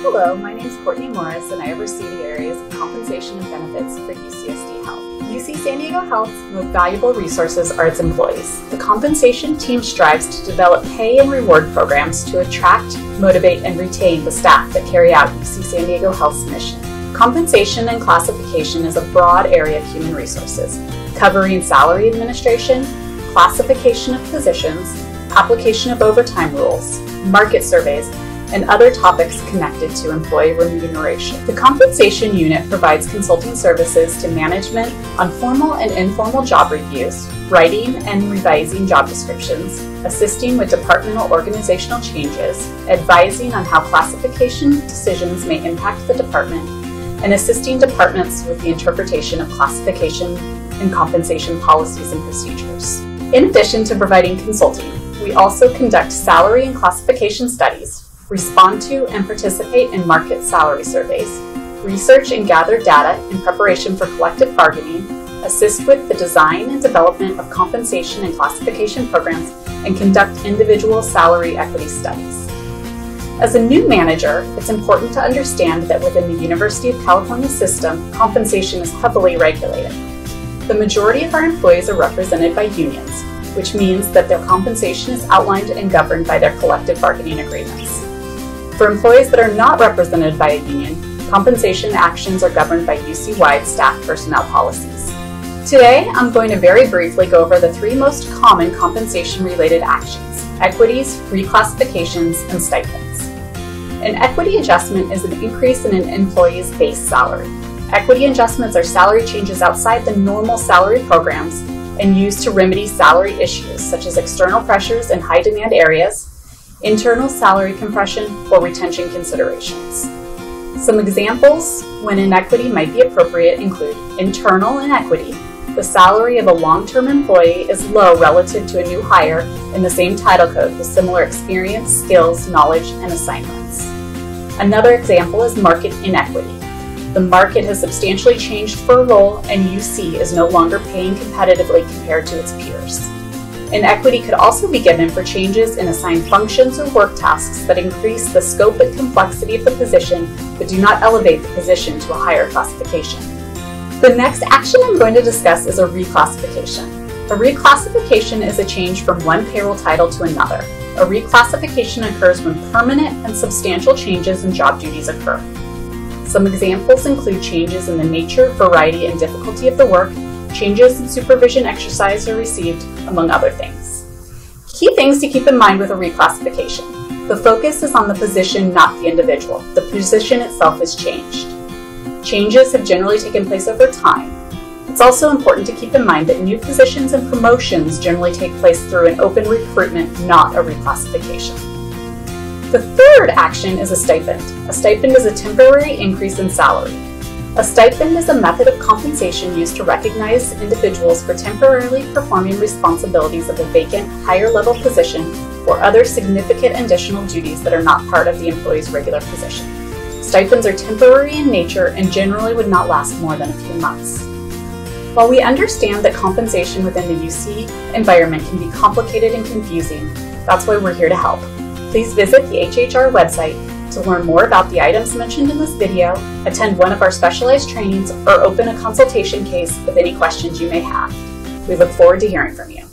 Hello, my name is Courtney Morris and I oversee the areas of compensation and benefits for UCSD Health. UC San Diego Health's most valuable resources are its employees. The compensation team strives to develop pay and reward programs to attract, motivate, and retain the staff that carry out UC San Diego Health's mission. Compensation and classification is a broad area of human resources, covering salary administration, classification of positions, application of overtime rules, market surveys, and other topics connected to employee remuneration. The compensation unit provides consulting services to management on formal and informal job reviews, writing and revising job descriptions, assisting with departmental organizational changes, advising on how classification decisions may impact the department, and assisting departments with the interpretation of classification and compensation policies and procedures. In addition to providing consulting, we also conduct salary and classification studies, respond to and participate in market salary surveys, research and gather data in preparation for collective bargaining, assist with the design and development of compensation and classification programs, and conduct individual salary equity studies. As a new manager, it's important to understand that within the University of California system, compensation is heavily regulated. The majority of our employees are represented by unions, which means that their compensation is outlined and governed by their collective bargaining agreements. For employees that are not represented by a union, compensation actions are governed by UC-wide staff personnel policies. Today, I'm going to very briefly go over the three most common compensation-related actions: equities, reclassifications, and stipends. An equity adjustment is an increase in an employee's base salary. Equity adjustments are salary changes outside the normal salary programs and used to remedy salary issues such as external pressures in high-demand areas, internal salary compression, or retention considerations. Some examples when inequity might be appropriate include internal inequity. The salary of a long-term employee is low relative to a new hire in the same title code with similar experience, skills, knowledge, and assignments. Another example is market inequity. The market has substantially changed for a role and UC is no longer paying competitively compared to its peers. Inequity could also be given for changes in assigned functions or work tasks that increase the scope and complexity of the position but do not elevate the position to a higher classification. The next action I'm going to discuss is a reclassification. A reclassification is a change from one payroll title to another. A reclassification occurs when permanent and substantial changes in job duties occur. Some examples include changes in the nature, variety, and difficulty of the work, changes in supervision exercised or received, among other things. Key things to keep in mind with a reclassification. The focus is on the position, not the individual. The position itself is changed. Changes have generally taken place over time. It's also important to keep in mind that new positions and promotions generally take place through an open recruitment, not a reclassification. The third action is a stipend. A stipend is a temporary increase in salary. A stipend is a method of compensation used to recognize individuals for temporarily performing responsibilities of a vacant, higher-level position or other significant additional duties that are not part of the employee's regular position. Stipends are temporary in nature and generally would not last more than a few months. While we understand that compensation within the UC environment can be complicated and confusing, that's why we're here to help. Please visit the HHR website to learn more about the items mentioned in this video, attend one of our specialized trainings, or open a consultation case with any questions you may have. We look forward to hearing from you.